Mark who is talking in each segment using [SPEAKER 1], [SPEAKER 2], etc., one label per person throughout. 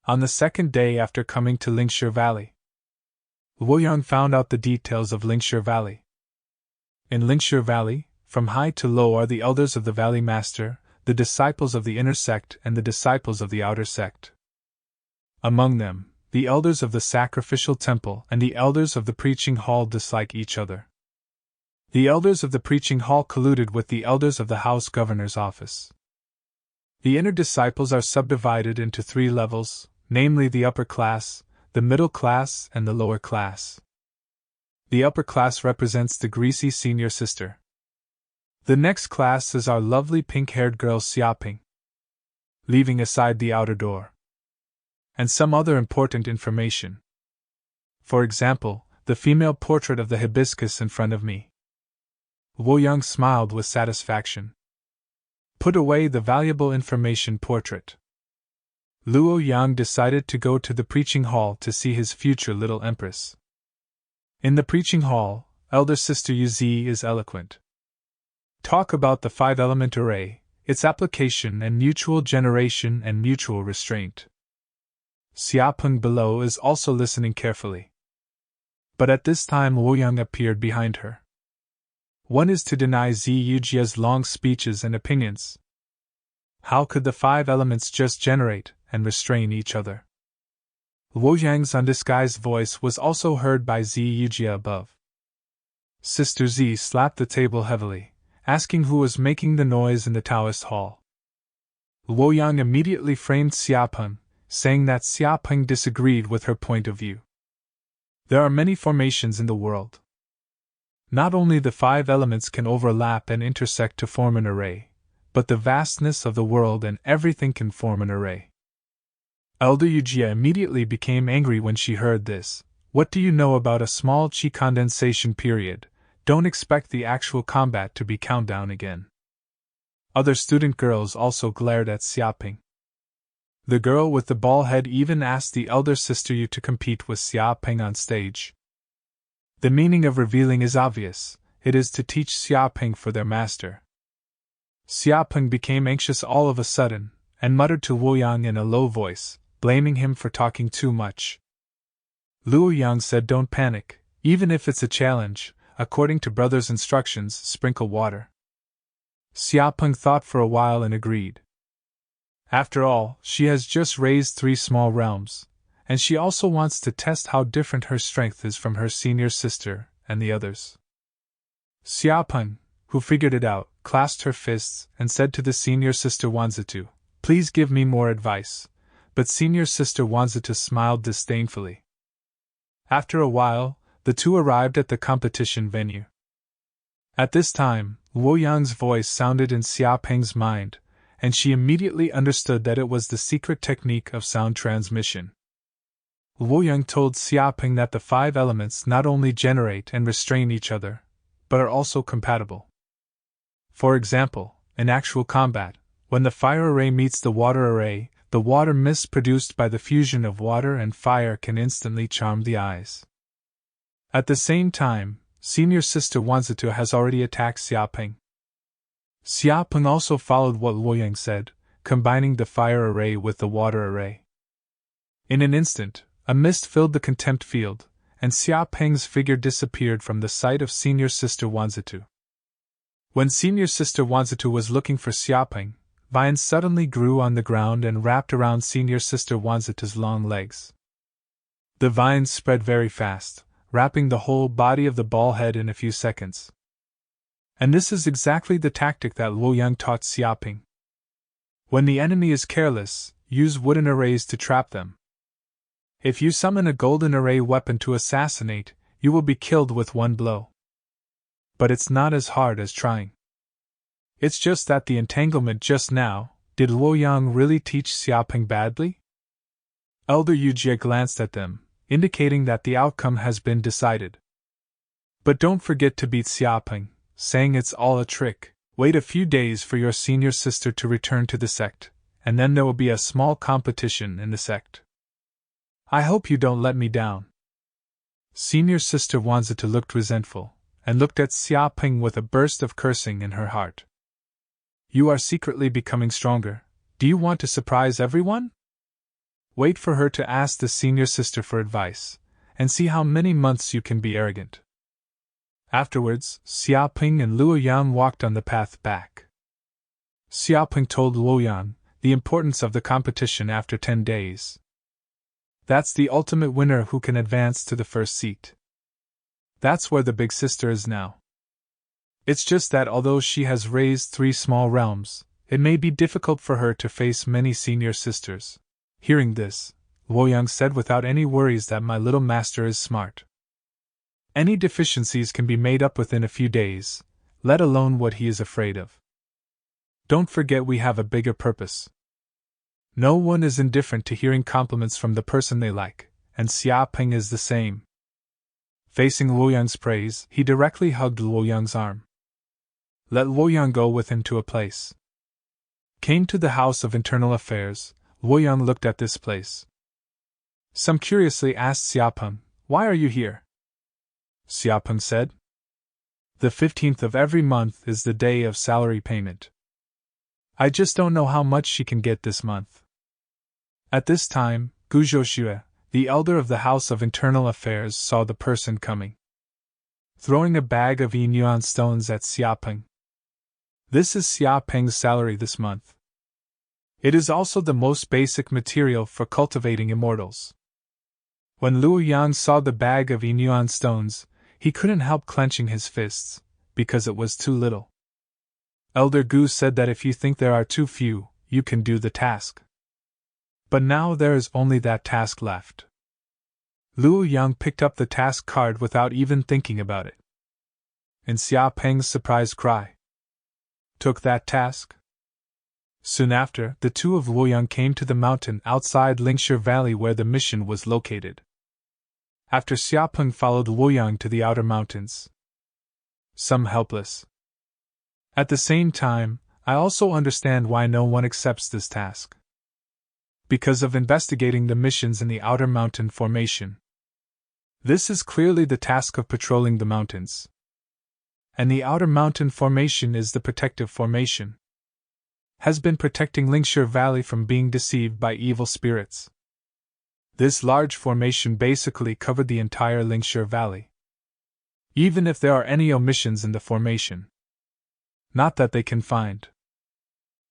[SPEAKER 1] On the second day after coming to Lingshire Valley, Luoyang found out the details of Lingshire Valley. In Lingshire Valley, from high to low are the elders of the Valley Master, the disciples of the inner sect and the disciples of the outer sect. Among them, the elders of the sacrificial temple and the elders of the preaching hall dislike each other. The elders of the preaching hall colluded with the elders of the house governor's office. The inner disciples are subdivided into 3 levels, namely the upper class, the middle class, and the lower class. The upper class represents the greasy senior sister. The next class is our lovely pink-haired girl Xiaoping, leaving aside the outer door and some other important information. For example, the female portrait of the hibiscus in front of me. Luoyang smiled with satisfaction. Put away the valuable information portrait. Luoyang decided to go to the preaching hall to see his future little empress. In the preaching hall, elder sister Yuzi is eloquent. Talk about the 5-element array, its application and mutual generation and mutual restraint. Xiaopeng below is also listening carefully. But at this time Luoyang appeared behind her. One is to deny Ziyujia's long speeches and opinions. How could the 5 elements just generate and restrain each other? Luoyang's undisguised voice was also heard by Ziyujia above. Sister Z slapped the table heavily, asking who was making the noise in the Taoist hall. Luoyang immediately framed Xiaopeng, saying that Xiaopeng disagreed with her point of view. There are many formations in the world. Not only the 5 elements can overlap and intersect to form an array, but the vastness of the world and everything can form an array. Elder Yujia immediately became angry when she heard this. What do you know about a small chi condensation period? Don't expect the actual combat to be countdown again. Other student girls also glared at Xiaoping. The girl with the bald head even asked the elder sister Yu to compete with Xiaoping on stage. The meaning of revealing is obvious, it is to teach Xiaoping for their master. Xiaoping became anxious all of a sudden, and muttered to Luoyang in a low voice, blaming him for talking too much. Luoyang said don't panic, even if it's a challenge, according to brother's instructions, sprinkle water. Xiaopeng thought for a while and agreed. After all, she has just raised 3 small realms, and she also wants to test how different her strength is from her senior sister and the others. Xiaopeng, who figured it out, clasped her fists and said to the senior sister Wanzitu, "Please give me more advice." But senior sister Wanzitu smiled disdainfully. After a while, the 2 arrived at the competition venue. At this time, Luoyang's voice sounded in Xiaopeng's mind, and she immediately understood that it was the secret technique of sound transmission. Luoyang told Xiaopeng that the 5 elements not only generate and restrain each other, but are also compatible. For example, in actual combat, when the fire array meets the water array, the water mist produced by the fusion of water and fire can instantly charm the eyes. At the same time, senior sister Wanzitu has already attacked Xiaopeng. Xiaopeng also followed what Luoyang said, combining the fire array with the water array. In an instant, a mist filled the contempt field, and Xiaopeng's figure disappeared from the sight of senior sister Wanzitu. When senior sister Wanzitu was looking for Xiaopeng, vines suddenly grew on the ground and wrapped around senior sister Wanzitu's long legs. The vines spread very fast, wrapping the whole body of the bald head in a few seconds. And this is exactly the tactic that Luoyang taught Xiaoping. When the enemy is careless, use wooden arrays to trap them. If you summon a golden array weapon to assassinate, you will be killed with 1 blow. But it's not as hard as trying. It's just that the entanglement just now, did Luoyang really teach Xiaoping badly? Elder Yujie glanced at them, indicating that the outcome has been decided. But don't forget to beat Xiaoping, saying it's all a trick. Wait a few days for your senior sister to return to the sect, and then there will be a small competition in the sect. I hope you don't let me down. Senior sister Wanzitu looked resentful, and looked at Xiaoping with a burst of cursing in her heart. You are secretly becoming stronger. Do you want to surprise everyone? Wait for her to ask the senior sister for advice, and see how many months you can be arrogant. Afterwards, Xiaoping and Luo Yan walked on the path back. Xiaoping told Luo Yan the importance of the competition after 10 days. That's the ultimate winner who can advance to the first seat. That's where the big sister is now. It's just that although she has raised 3 small realms, it may be difficult for her to face many senior sisters. Hearing this, Luo Yang said without any worries that my little master is smart. Any deficiencies can be made up within a few days, let alone what he is afraid of. Don't forget we have a bigger purpose. No one is indifferent to hearing compliments from the person they like, and Xiaoping is the same. Facing Luo Yang's praise, he directly hugged Luo Yang's arm. Let Luo Yang go with him to a place. Came to the House of Internal Affairs. Luo Yang looked at this place. Some curiously asked Xiaopeng, "Why are you here?" Xiaopeng said, "The 15th of every month is the day of salary payment. I just don't know how much she can get this month." At this time, Guzhou Xue, the elder of the House of Internal Affairs, saw the person coming. Throwing a bag of yuan stones at Xiaopeng. This is Xiaopeng's salary this month. It is also the most basic material for cultivating immortals. When Luo Yang saw the bag of yuan stones, he couldn't help clenching his fists, because it was too little. Elder Gu said that if you think there are too few, you can do the task. But now there is only that task left. Luo Yang picked up the task card without even thinking about it. In Xiaopeng's surprised cry, "Took that task?" Soon after, the two of Luo Yang came to the mountain outside Lingshi Valley where the mission was located. After Xiaopeng followed Luo Yang to the outer mountains. Some helpless. At the same time, I also understand why no one accepts this task. Because of investigating the missions in the outer mountain formation. This is clearly the task of patrolling the mountains. And the outer mountain formation is the protective formation. Has been protecting Lingshi Valley from being deceived by evil spirits. This large formation basically covered the entire Lingshi Valley. Even if there are any omissions in the formation. Not that they can find.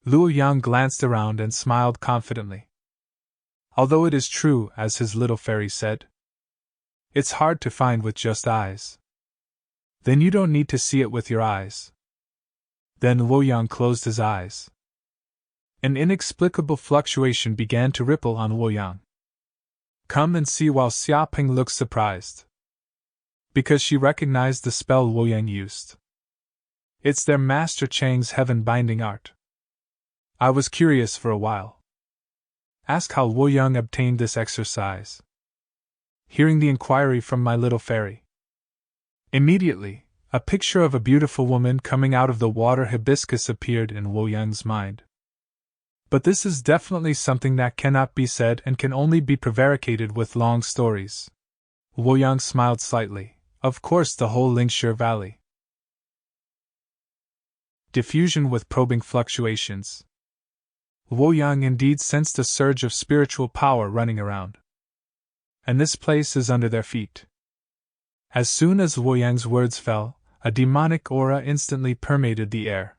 [SPEAKER 1] Luo Yang glanced around and smiled confidently. Although it is true, as his little fairy said, it's hard to find with just eyes. Then you don't need to see it with your eyes. Then Luo Yang closed his eyes. An inexplicable fluctuation began to ripple on Luo Yang. Come and see while Xiaopeng looked surprised. Because she recognized the spell Luo Yang used. It's their Master Chang's heaven-binding art. I was curious for a while. Ask how Luo Yang obtained this exercise. Hearing the inquiry from my little fairy. Immediately, a picture of a beautiful woman coming out of the water hibiscus appeared in Luo Yang's mind. But this is definitely something that cannot be said and can only be prevaricated with long stories. Luo Yang smiled slightly. Of course, the whole Lingshi Valley. Diffusion with probing fluctuations. Luo Yang indeed sensed a surge of spiritual power running around. And this place is under their feet. As soon as Luo Yang's words fell, a demonic aura instantly permeated the air.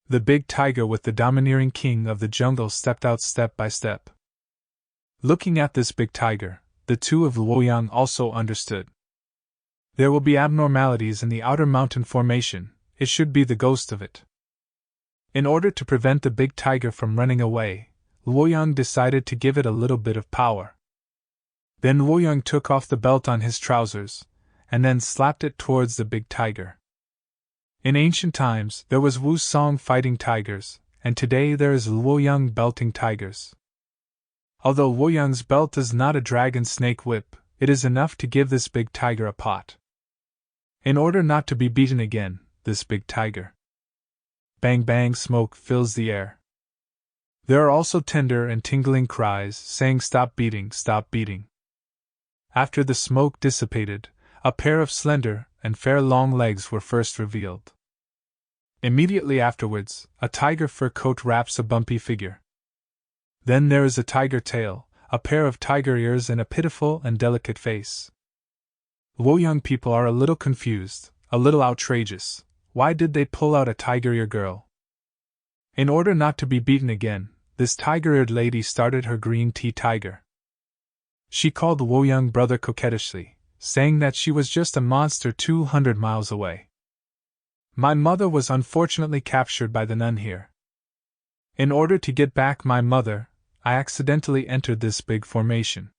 [SPEAKER 1] The big tiger with the domineering king of the jungle stepped out step by step. Looking at this big tiger, the two of Luo Yang also understood. There will be abnormalities in the outer mountain formation, it should be the ghost of it. In order to prevent the big tiger from running away, Luo Yang decided to give it a little bit of power. Then Luo Yang took off the belt on his trousers, and then slapped it towards the big tiger. In ancient times, there was Wu Song fighting tigers, and today there is Luo Yang belting tigers. Although Luo Yang's belt is not a dragon snake whip, it is enough to give this big tiger a pot. In order not to be beaten again, this big tiger. Bang bang, smoke fills the air. There are also tender and tingling cries saying stop beating, stop beating. After the smoke dissipated, a pair of slender and fair long legs were first revealed. Immediately afterwards, a tiger fur coat wraps a bumpy figure. Then there is a tiger tail, a pair of tiger ears and a pitiful and delicate face. Luoyang people are a little confused, a little outrageous. Why did they pull out a tiger-ear girl? In order not to be beaten again, this tiger-eared lady started her green tea tiger. She called Luoyang brother coquettishly, saying that she was just a monster 200 miles away. My mother was unfortunately captured by the nun here. In order to get back my mother, I accidentally entered this big formation.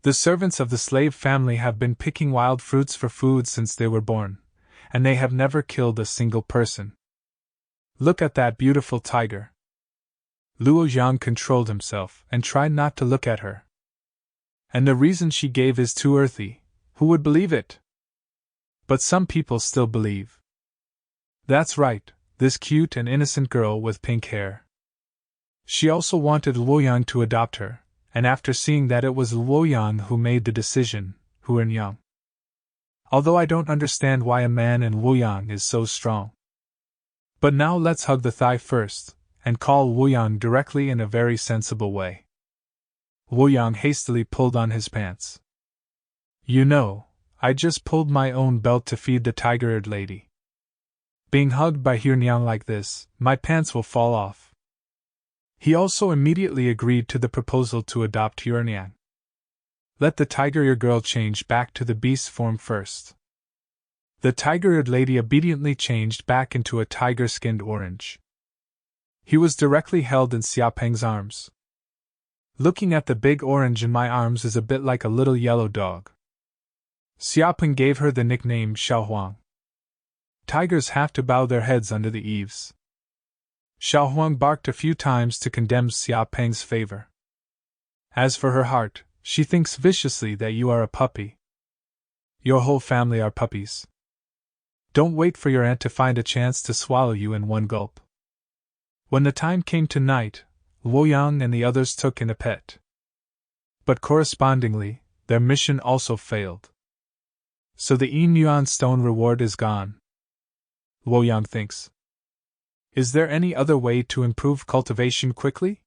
[SPEAKER 1] The servants of the slave family have been picking wild fruits for food since they were born, and they have never killed a single person. Look at that beautiful tiger. Luo Yang controlled himself and tried not to look at her. And the reason she gave is too earthy. Who would believe it? But some people still believe. That's right, this cute and innocent girl with pink hair. She also wanted Luoyang to adopt her, and after seeing that it was Luoyang who made the decision, Hu and Yang. Although I don't understand why a man in Luoyang is so strong. But now let's hug the thigh first, and call Luoyang directly in a very sensible way. Luoyang hastily pulled on his pants. You know, I just pulled my own belt to feed the tiger-eared lady. Being hugged by Hyunnyang like this, my pants will fall off. He also immediately agreed to the proposal to adopt Hyunnyang. Let the tiger-ear girl change back to the beast form first. The tiger-eared lady obediently changed back into a tiger-skinned orange. He was directly held in Xiaopeng's arms. Looking at the big orange in my arms is a bit like a little yellow dog. Xiaopeng gave her the nickname Xiaohuang. Tigers have to bow their heads under the eaves. Xiaohuang barked a few times to condemn Xiaopeng's favor. As for her heart, she thinks viciously that you are a puppy. Your whole family are puppies. Don't wait for your aunt to find a chance to swallow you in one gulp. When the time came to night, Luoyang and the others took in a pet. But correspondingly, their mission also failed. So the Yinyuan stone reward is gone. Luoyang thinks. Is there any other way to improve cultivation quickly?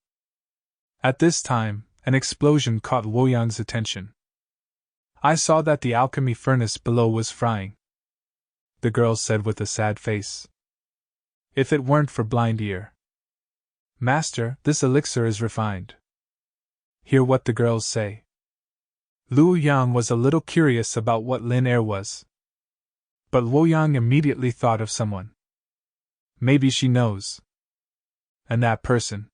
[SPEAKER 1] At this time, an explosion caught Luoyang's attention. I saw that the alchemy furnace below was frying. The girl said with a sad face. If it weren't for blind ear. Master, this elixir is refined. Hear what the girls say. Luoyang was a little curious about what Lin Air was. But Luoyang immediately thought of someone. Maybe she knows. And that person.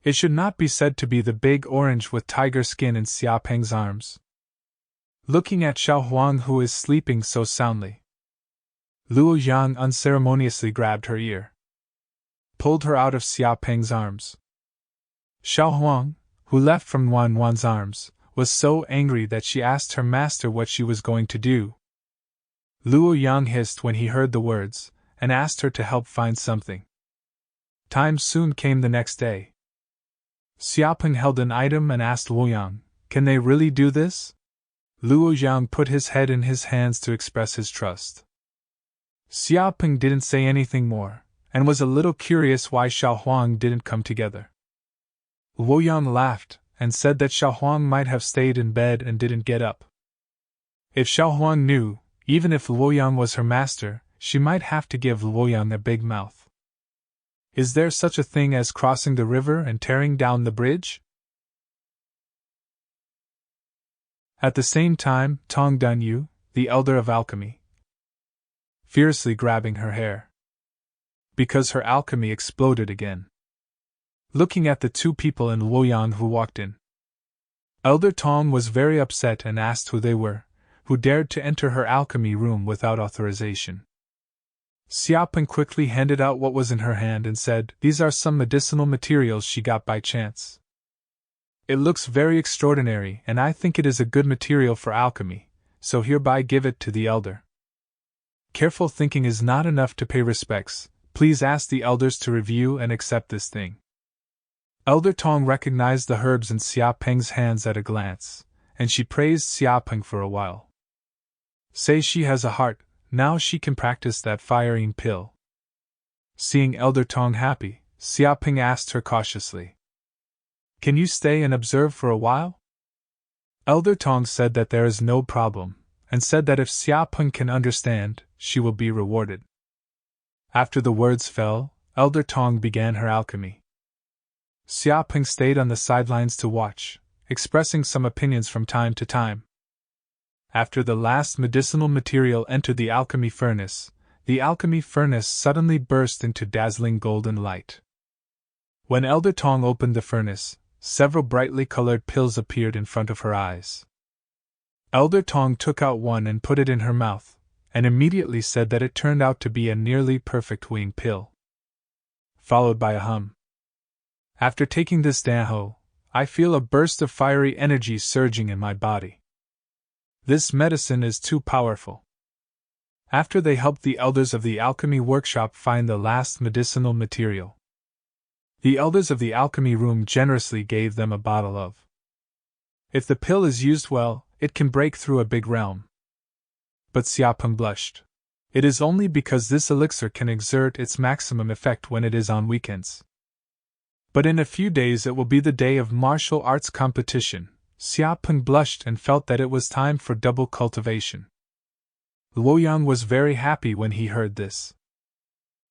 [SPEAKER 1] It should not be said to be the big orange with tiger skin in Xiaopeng's arms. Looking at Xiaohuang who is sleeping so soundly. Luoyang unceremoniously grabbed her ear. Pulled her out of Xiaopeng's arms. Xiaohuang, who left from Wanwan's arms, was so angry that she asked her master what she was going to do. Luoyang hissed when he heard the words, and asked her to help find something. Time soon came the next day. Xiaopeng held an item and asked Luoyang, "Can they really do this?" Luoyang put his head in his hands to express his trust. Xiaopeng didn't say anything more, and was a little curious why Xiaohuang didn't come together. Luoyang laughed, and said that Xiaohuang might have stayed in bed and didn't get up. If Xiaohuang knew, even if Luoyang was her master, she might have to give Luoyang a big mouth. Is there such a thing as crossing the river and tearing down the bridge? At the same time, Tong Danyu, the elder of alchemy, fiercely grabbing her hair. Because her alchemy exploded again. Looking at the two people in Luoyang who walked in. Elder Tong was very upset and asked who they were, who dared to enter her alchemy room without authorization. Xiaopeng quickly handed out what was in her hand and said, "These are some medicinal materials she got by chance. It looks very extraordinary and I think it is a good material for alchemy, so hereby give it to the elder. Careful thinking is not enough to pay respects, please ask the elders to review and accept this thing." Elder Tong recognized the herbs in Xiaopeng's hands at a glance, and she praised Xiaopeng for a while. Say she has a heart, now she can practice that firing pill. Seeing Elder Tong happy, Xiaopeng asked her cautiously. Can you stay and observe for a while? Elder Tong said that there is no problem, and said that if Xia Peng can understand, she will be rewarded. After the words fell, Elder Tong began her alchemy. Xia Peng stayed on the sidelines to watch, expressing some opinions from time to time. After the last medicinal material entered the alchemy furnace suddenly burst into dazzling golden light. When Elder Tong opened the furnace, several brightly colored pills appeared in front of her eyes. Elder Tong took out one and put it in her mouth, and immediately said that it turned out to be a nearly perfect wing pill. Followed by a hum. After taking this danho, I feel a burst of fiery energy surging in my body. This medicine is too powerful. After they helped the elders of the alchemy workshop find the last medicinal material, the elders of the alchemy room generously gave them a bottle of. If the pill is used well, it can break through a big realm. But Xia Peng blushed. It is only because this elixir can exert its maximum effect when it is on weekends. But in a few days it will be the day of martial arts competition. Xia Peng blushed and felt that it was time for double cultivation. Luoyang was very happy when he heard this.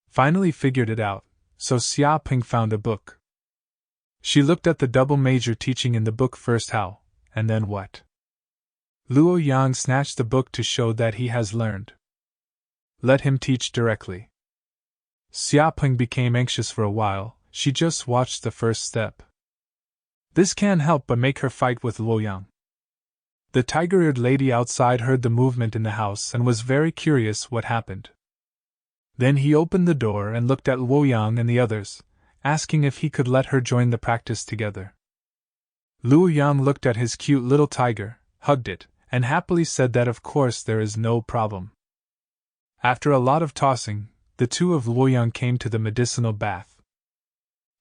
[SPEAKER 1] Finally figured it out, so Xia Peng found a book. She looked at the double major teaching in the book first how, and then what. Luoyang snatched the book to show that he has learned. Let him teach directly. Xia Peng became anxious for a while. She just watched the first step. This can't help but make her fight with Luoyang. The tiger-eared lady outside heard the movement in the house and was very curious what happened. Then he opened the door and looked at Luoyang and the others, asking if he could let her join the practice together. Luoyang looked at his cute little tiger, hugged it, and happily said that of course there is no problem. After a lot of tossing, the two of Luoyang came to the medicinal bath.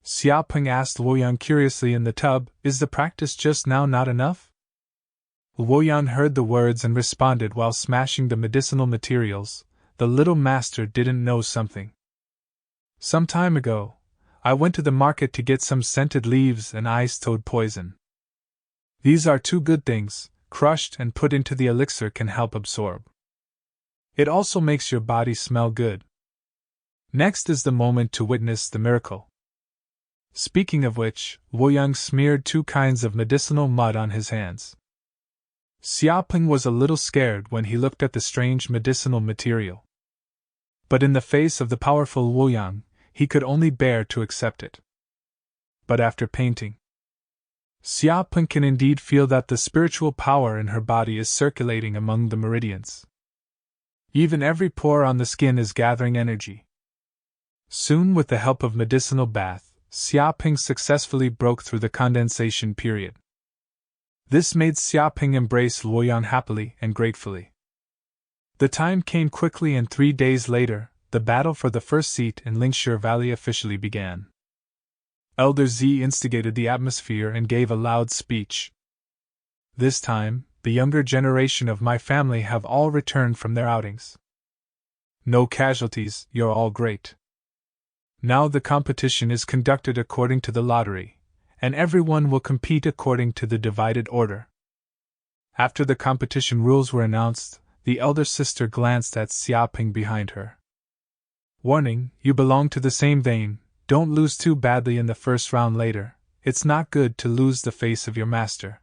[SPEAKER 1] Xia Peng asked Luoyang curiously in the tub, "Is the practice just now not enough?" Luoyang heard the words and responded while smashing the medicinal materials, "The little master didn't know something. Some time ago, I went to the market to get some scented leaves and ice toad poison. These are two good things, crushed and put into the elixir can help absorb. It also makes your body smell good. Next is the moment to witness the miracle." Speaking of which, Luoyang smeared 2 kinds of medicinal mud on his hands. Xia Peng was a little scared when he looked at the strange medicinal material. But in the face of the powerful Luoyang, he could only bear to accept it. But after painting, Xia Peng can indeed feel that the spiritual power in her body is circulating among the meridians. Even every pore on the skin is gathering energy. Soon, with the help of medicinal bath, Xia Peng successfully broke through the condensation period. This made Xia Peng embrace Luoyang happily and gratefully. The time came quickly, and 3 days later, the battle for the first seat in Lingshi Valley officially began. Elder Z instigated the atmosphere and gave a loud speech. "This time, the younger generation of my family have all returned from their outings. No casualties, you're all great. Now the competition is conducted according to the lottery, and everyone will compete according to the divided order." After the competition rules were announced, the elder sister glanced at Xia Peng behind her. "Warning, you belong to the same vein, don't lose too badly in the first round later, it's not good to lose the face of your master."